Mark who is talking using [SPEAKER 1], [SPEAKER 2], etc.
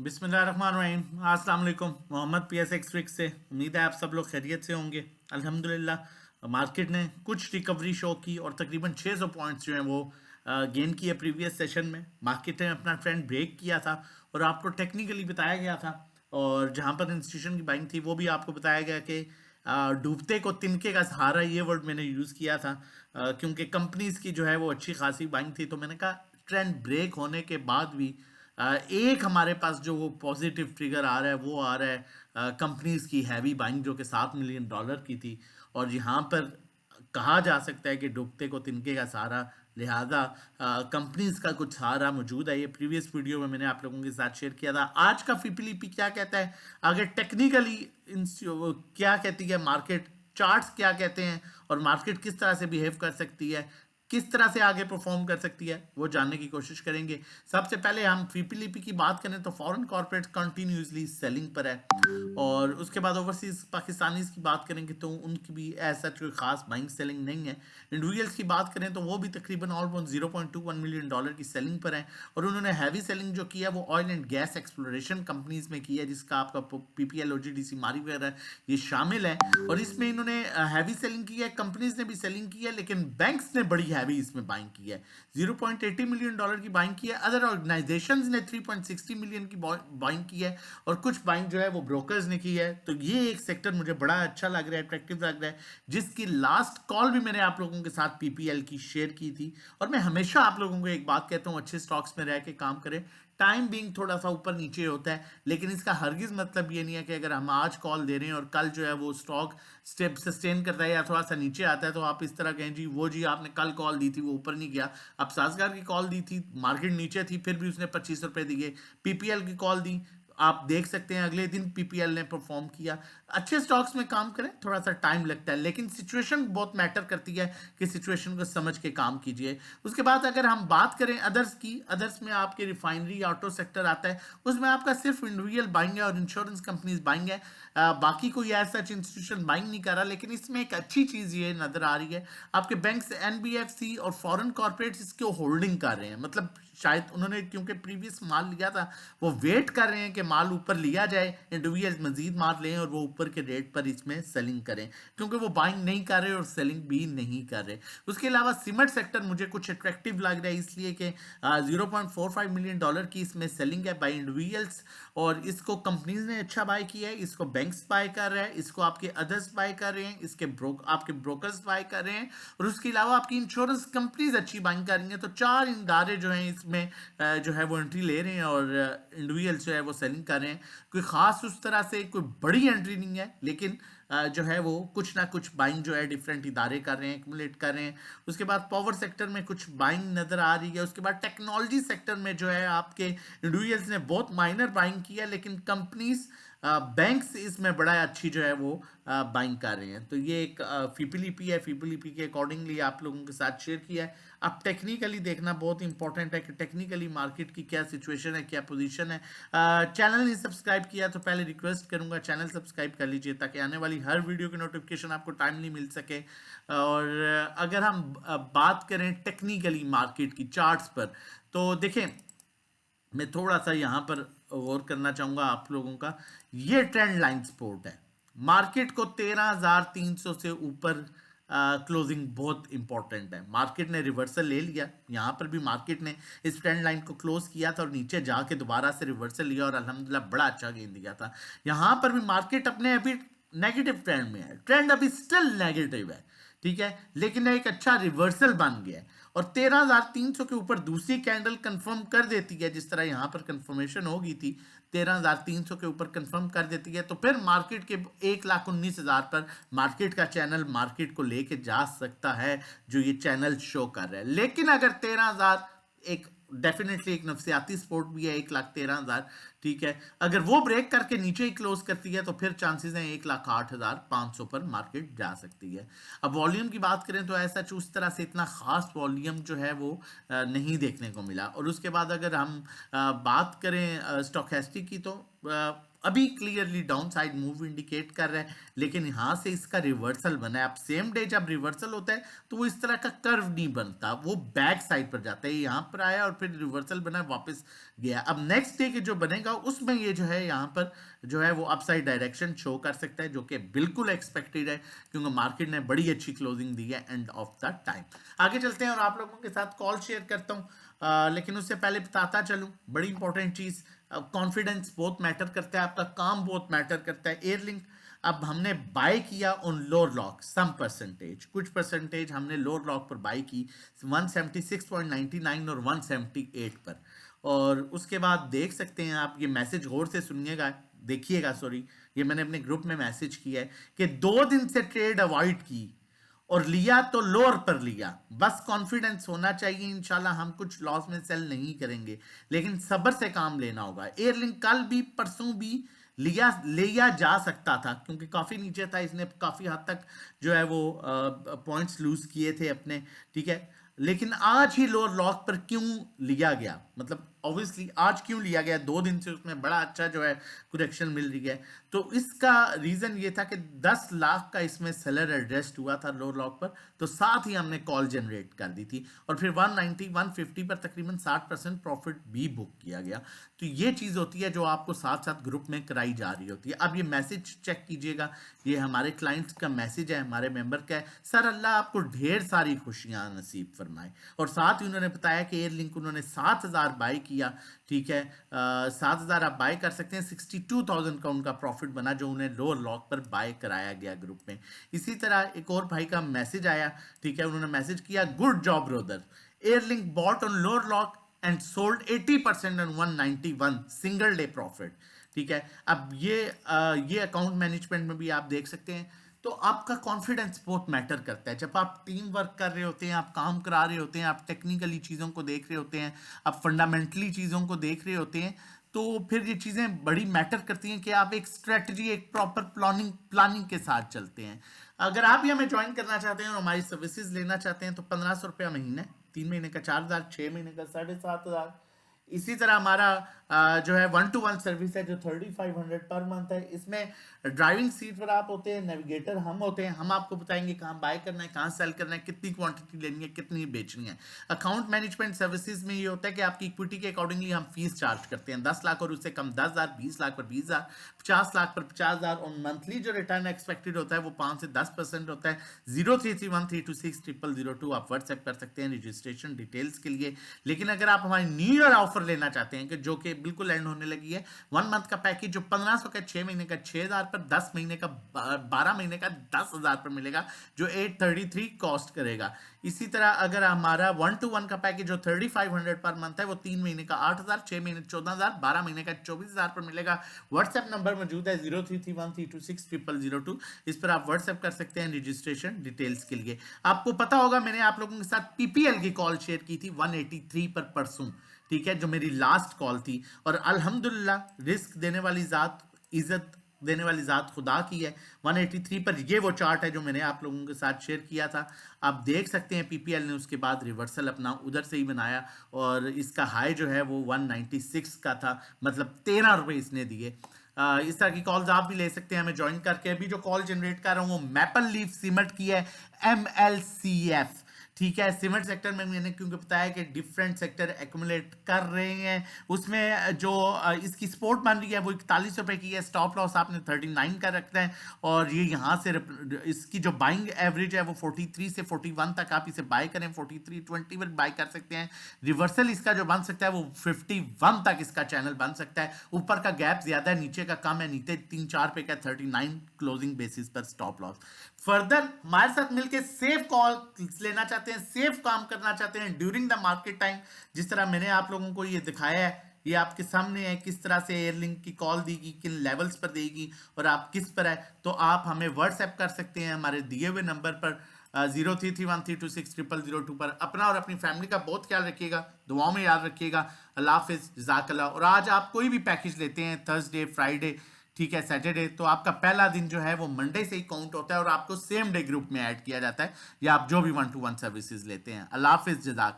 [SPEAKER 1] बिस्मिल्लाहिर्रहमानिर्रहीम। अस्सलाम वालेकुम। मोहम्मद PSX ट्रिक से उम्मीद है आप सब लोग खैरियत से होंगे। अल्हम्दुलिल्लाह मार्केट ने कुछ रिकवरी शो की और तकरीबन 600 पॉइंट्स जो हैं वो गेन किए प्रीवियस सेशन में। मार्केट ने अपना ट्रेंड ब्रेक किया था और आपको टेक्निकली बताया गया था, और जहां पर इंस्टीट्यूशन की बाइंग थी वो भी आपको बताया गया कि डूबते को तिनके का सहारा, ये वर्ड मैंने यूज़ किया था। क्योंकि कंपनीज की जो है वो अच्छी खासी बाइंग थी, तो मैंने कहा ट्रेंड ब्रेक होने के बाद भी एक हमारे पास जो वो पॉजिटिव ट्रिगर आ रहा है वो आ रहा है कंपनीज की हैवी बाइंग जो कि $7 मिलियन की थी। और यहाँ पर कहा जा सकता है कि डूबते को तिनके का सहारा, लिहाजा कंपनीज का कुछ सहारा मौजूद है। ये प्रीवियस वीडियो में मैंने आप लोगों के साथ शेयर किया था। आज का फिपलीपी क्या कहता है, अगर टेक्निकली क्या कहती है मार्केट, चार्ट्स क्या कहते हैं और मार्केट किस तरह से बिहेव कर सकती है, किस तरह से आगे परफॉर्म कर सकती है, वो जानने की कोशिश करेंगे। सबसे पहले हम पीपीलीपी की बात करें तो फॉरेन कॉर्पोरेट कंटिन्यूसली सेलिंग पर है, और उसके बाद ओवरसीज पाकिस्तानीज की बात करेंगे तो उनकी भी ऐसा कोई खास बाइंग सेलिंग नहीं है। इंडिविजुअल्स की बात करें तो वो भी तकरीबन ऑलमोस्ट $0.21 मिलियन की सेलिंग पर है, और उन्होंने हैवी सेलिंग जो की है वो oil and gas exploration companies में की है, जिसका आपका पीपीएल OGDC मारी वगैरह ये शामिल है। और इसमें इन्होंने हैवी सेलिंग की है, कंपनीज ने भी सेलिंग की है, लेकिन बैंक्स ने बड़ी हैवी इसमें बाइंग की है। $0.80 मिलियन की बाइंग की है। अदर ऑर्गेनाइजेशंस ने 3.60 मिलियन की बाइंग की है, और कुछ बाइंग जो है वो ब्रोकर्स ने की है। तो ये एक सेक्टर मुझे बड़ा अच्छा लग रहा है, अट्रैक्टिव लग रहा है, जिसकी लास्ट कॉल भी मैंने आप लोगों के साथ पीपीएल की शेयर की थी। और मैं हमेशा आप लोगों को एक बात कहता हूँ, अच्छे स्टॉक्स में रह के काम करें। टाइम बिंग थोड़ा सा ऊपर नीचे होता है, लेकिन इसका हरगिज मतलब ये नहीं है कि अगर हम आज कॉल दे रहे हैं और कल जो है वो स्टॉक स्टेप सस्टेन करता है या थोड़ा सा नीचे आता है तो आप इस तरह कहें जी वो जी आपने कल कॉल दी थी वो ऊपर नहीं गया। अब साजगार की कॉल दी थी, मार्केट नीचे थी, फिर भी उसने ₹25 दिए। पीपीएल की कॉल दी, आप देख सकते हैं अगले दिन पीपीएल ने परफॉर्म किया। अच्छे स्टॉक्स में काम करें, थोड़ा सा टाइम लगता है, लेकिन सिचुएशन बहुत मैटर करती है कि सिचुएशन को समझ के काम कीजिए। उसके बाद अगर हम बात करें अदर्स की, अदर्स में आपके रिफाइनरी ऑटो सेक्टर आता है, उसमें आपका सिर्फ इंडिविजुअल बाइंग है और इंश्योरेंस कंपनीज बाइंग है। बाकी कोई ऐसा इंस्टीट्यूशन बाइंग नहीं कर रहा, लेकिन इसमें एक अच्छी चीज ये नजर आ रही है, आपके बैंक्स एनबीएफसी और फॉरेन कॉर्पोरेट्स इसको होल्डिंग कर रहे हैं। मतलब शायद उन्होंने क्योंकि प्रीवियस माल लिया था, वो वेट कर रहे हैं कि माल ऊपर लिया जाए, इंडिविजुअल्स मजीद माल लें और वो ऊपर के रेट पर इसमें सेलिंग करें, क्योंकि वो बाइंग नहीं कर रहे और सेलिंग भी नहीं कर रहे। उसके अलावा सीमेंट सेक्टर मुझे कुछ अट्रैक्टिव लग रहा है, इसलिए कि $0.45 मिलियन की इसमें सेलिंग है बाई इंडिविजुअल्स, और इसको कंपनीज ने अच्छा बाय किया है, इसको बैंक्स बाय कर रहे हैं, इसको आपके अदर्स बाय कर रहे हैं, इसके आपके ब्रोकर्स बाय कर रहे हैं, और उसके अलावा आपकी इंश्योरेंस कंपनीज अच्छी बाइंग कर रही हैं। तो चार इदारे जो हैं इसमें जो है वो एंट्री ले रहे हैं, और इंडिविजुअल्स जो है वो सेलिंग कर रहे हैं। कोई खास उस तरह से कोई बड़ी एंट्री नहीं है, लेकिन जो है वो कुछ ना कुछ बाइंग जो है डिफरेंट इदारे कर रहे हैं, एक्मुलेट कर रहे हैं। उसके बाद पावर सेक्टर में कुछ बाइंग नजर आ रही है। उसके बाद टेक्नोलॉजी सेक्टर में जो है आपके इंडिविजुअल्स ने बहुत माइनर बाइंग की है, लेकिन कंपनीज बैंक्स इसमें बड़ा अच्छी जो है वो बाइंग कर रहे हैं। तो ये एक फीपीलीपी है, फीपीलीपी के अकॉर्डिंगली आप लोगों के साथ शेयर किया है। अब टेक्निकली देखना बहुत इंपॉर्टेंट है कि टेक्निकली मार्केट की क्या सिचुएशन है, क्या पोजीशन है। चैनल नहीं सब्सक्राइब किया तो पहले रिक्वेस्ट करूंगा चैनल सब्सक्राइब कर लीजिए, ताकि आने वाली हर वीडियो की नोटिफिकेशन आपको टाइमली मिल सके। और अगर हम बात करें टेक्निकली मार्केट की चार्ट्स पर, तो देखें मैं थोड़ा सा यहाँ पर गौर करना चाहूंगा आप लोगों का। ये ट्रेंड लाइन सपोर्ट है, मार्केट को 13,300 से ऊपर क्लोजिंग बहुत इंपॉर्टेंट है। मार्केट ने रिवर्सल ले लिया, यहाँ पर भी मार्केट ने इस ट्रेंड लाइन को क्लोज किया था और नीचे जाके दोबारा से रिवर्सल लिया और अल्हम्दुलिल्लाह बड़ा अच्छा गेन दिया था। यहाँ पर भी मार्केट अपने अभी नेगेटिव ट्रेंड में है, ट्रेंड अभी स्टिल नेगेटिव है, ठीक है, लेकिन एक अच्छा रिवर्सल बन गया है, और 13,300 के ऊपर दूसरी कैंडल कंफर्म कर देती है, जिस तरह यहां पर कंफर्मेशन होगी थी 13,300 के ऊपर कंफर्म कर देती है, तो फिर मार्केट के 1,19,000 पर मार्केट का चैनल मार्केट को लेके जा सकता है, जो ये चैनल शो कर रहा है। लेकिन अगर 13,000 एक डेफिनेटली एक नफसियाती सपोर्ट भी है, 1,13,000, ठीक है, अगर वो ब्रेक करके नीचे ही क्लोज करती है तो फिर चांसेस हैं 1,08,500 पर मार्केट जा सकती है। अब वॉल्यूम की बात करें तो ऐसा उस तरह से इतना खास वॉल्यूम जो है वो नहीं देखने को मिला। और उसके बाद अगर हम बात करें स्टोचैस्टिक की, तो अभी clearly down side move indicate कर रहा है, लेकिन यहाँ से इसका रिवर्सल बना है। अब सेम डे जब रिवर्सल होता है तो वो इस तरह का कर्व नहीं बनता, वो बैक साइड पर जाता है। यहाँ पर आया और फिर रिवर्सल बना, वापस गया। अब नेक्स्ट डे के जो बनेगा उसमें ये जो है यहाँ पर जो है वो अपसाइड डायरेक्शन शो कर सकता है, जो कि बिल्कुल एक्सपेक्टेड है, क्योंकि मार्केट ने बड़ी अच्छी क्लोजिंग दी है एंड ऑफ द टाइम। आगे चलते हैं और आप लोगों के साथ कॉल शेयर करता हूँ, लेकिन उससे पहले बताता चलूँ बड़ी इंपॉर्टेंट चीज़, कॉन्फिडेंस बहुत मैटर करता है, आपका काम बहुत मैटर करता है। एयरलिंक अब हमने बाय किया on lower lock some percentage, कुछ परसेंटेज हमने लोअर लॉक पर बाय की 176.99 और 178 पर, और उसके बाद देख सकते हैं आप, ये मैसेज गौर से सुनिएगा, देखिएगा, सॉरी, ये मैंने अपने ग्रुप में मैसेज किया है कि 2 दिन से ट्रेड अवॉइड की और लिया तो लोअर पर लिया। बस कॉन्फिडेंस होना चाहिए, इंशाल्लाह हम कुछ लॉस में सेल नहीं करेंगे, लेकिन सब्र से काम लेना होगा। एयरलिंक कल भी परसों भी लिया जा सकता था, क्योंकि काफ़ी नीचे था, इसने काफ़ी हद तक जो है वो पॉइंट्स लूज किए थे अपने, ठीक है। लेकिन आज ही लोअर लॉक पर क्यों लिया गया, मतलब ऑब्वियसली आज क्यों लिया गया, 2 दिन से उसमें बड़ा अच्छा जो है करेक्शन मिल रही है। तो इसका रीजन ये था कि 10 लाख का इसमें सेलर एड्रेस्ड हुआ था लोअर लॉक पर, तो साथ ही हमने कॉल जनरेट कर दी थी, और फिर 190 150 पर तकरीबन 60% प्रॉफिट भी बुक किया गया। तो ये चीज़ होती है जो आपको साथ साथ ग्रुप में कराई जा रही होती है। अब ये मैसेज चेक कीजिएगा, ये हमारे क्लाइंट्स का मैसेज है, हमारे मेंबर का है। सर अल्लाह आपको ढेर सारी खुशियां नसीब फरमाए, और साथ ही उन्होंने बताया कि एयरलिंक उन्होंने 7000 बाई किया, ठीक है। 7000 आप बाय कर सकते हैं, 62,000 का उनका प्रॉफिट बना जो उन्हें लोअर लॉक पर बाय कराया गया ग्रुप में। इसी तरह एक और भाई का मैसेज आया, ठीक है, उन्होंने मैसेज किया, good job brother, Airlink bought on lower lock and sold 80% on 191 single day profit, ठीक है। अब ये अकाउंट मैनेजमेंट में भी आप देख सकते हैं। तो आपका कॉन्फिडेंस बहुत मैटर करता है, जब आप टीम वर्क कर रहे होते हैं, आप काम करा रहे होते हैं, आप टेक्निकली चीज़ों को देख रहे होते हैं, आप फंडामेंटली चीज़ों को देख रहे होते हैं, तो फिर ये चीज़ें बड़ी मैटर करती हैं कि आप एक स्ट्रेटजी, एक प्रॉपर प्लानिंग के साथ चलते हैं। अगर आप भी हमें ज्वाइन करना चाहते हैं और हमारी सर्विसेज लेना चाहते हैं तो 1500 रुपया महीने, 3 महीने का 4000, 6 महीने का 7500। इसी तरह हमारा जो है 1-to-1 सर्विस है जो 3500 पर मंथ है। इसमें ड्राइविंग सीट पर आप होते हैं, नेविगेटर हम होते हैं, हम आपको बताएंगे कहाँ बाय करना है, कहाँ सेल करना है, कितनी क्वांटिटी लेनी है, कितनी बेचनी है। अकाउंट मैनेजमेंट सर्विसेज में ये होता है कि आपकी इक्विटी के अकॉर्डिंगली हम फीस चार्ज करते हैं, 10 लाख और उससे कम 10,000, 20 लाख पर 20,000, 50 लाख पर 50,000, और मंथली जो रिटर्न एक्सपेक्टेड होता है वो 5 से 10% होता है। 0331326002 आप व्हाट्सएप कर सकते हैं रजिस्ट्रेशन डिटेल्स के लिए। लेकिन अगर आप हमारी न्यू ईयर ऑफर लेना चाहते हैं कि जो कि बिल्कुल एंड होने लगी है, 1 मंथ का पैकेज जो 1500 का, 6 महीने का 6000 पर, 10 महीने का 12 महीने का 10,000 पर मिलेगा, जो 833 कॉस्ट करेगा। इसी तरह अगर हमारा 1-to-1 का पैकेज जो 3500 पर मंथ है वो 3 महीने का 8,000, 6 महीने 14,000, 12 महीने का 24,000 पर मिलेगा। व्हाट्सएप नंबर मौजूद है 0331326002, इस पर आप व्हाट्सएप कर सकते हैं रजिस्ट्रेशन डिटेल्स के लिए। आपको पता होगा मैंने आप लोगों के साथ पीपीएल की कॉल शेयर की थी 183 पर परसों, ठीक है, जो मेरी लास्ट कॉल थी, और अल्हम्दुलिल्लाह रिस्क देने वाली जात, इज्जत देने वाली जात खुदा की है। 183 पर ये वो चार्ट है जो मैंने आप लोगों के साथ शेयर किया था, आप देख सकते हैं पीपीएल ने उसके बाद रिवर्सल अपना उधर से ही बनाया, और इसका हाई जो है वो 196 का था, मतलब 13 रुपये इसने दिए। इस तरह की कॉल्स आप भी ले सकते हैं हमें ज्वाइन करके। अभी जो कॉल जनरेट कर रहा हूँ वो मैपल लीफ सीमेंट की है, MLCF, ठीक है। सीमेंट सेक्टर में मैंने क्योंकि बताया कि डिफरेंट सेक्टर एक्यूमुलेट कर रहे हैं, उसमें जो इसकी सपोर्ट बन रही है वो 41 रुपए की है, स्टॉप लॉस आपने 39 का रखना है, और ये यहाँ से इसकी जो बाइंग एवरेज है वो 43 से 41 तक आप इसे बाय करें, 43.20 पर बाय कर सकते हैं। रिवर्सल इसका जो बन सकता है वो 51 तक इसका चैनल बन सकता है। ऊपर का गैप ज्यादा है, नीचे का कम है, नीचे 3-4 पे का 39 क्लोजिंग बेसिस पर स्टॉप लॉस। फर्दर हमारे साथ मिलकर सेफ कॉल लेना चाहते हैं, सेफ काम करना चाहते हैं ड्यूरिंग द मार्केट टाइम, जिस तरह मैंने आप लोगों को ये दिखाया है, ये आपके सामने है किस तरह से एयरलिंक की कॉल देगी, किन लेवल्स पर देगी और आप किस पर है, तो आप हमें व्हाट्सएप कर सकते हैं हमारे दिए हुए नंबर पर 0331326002 पर। अपना और अपनी फैमिली का बहुत ख्याल रखिएगा, दुआओं में याद रखिएगा। अल्लाह हाफिज़, जज़ाकल्लाह। और आज आप कोई भी पैकेज लेते हैं, थर्सडे, फ्राइडे, ठीक है, सैटरडे, तो आपका पहला दिन जो है वो मंडे से ही काउंट होता है और आपको सेम डे ग्रुप में ऐड किया जाता है, या आप जो भी 1-to-1 सर्विसेज लेते हैं। अल्लाह हाफिज़, जज़ाकल्लाह।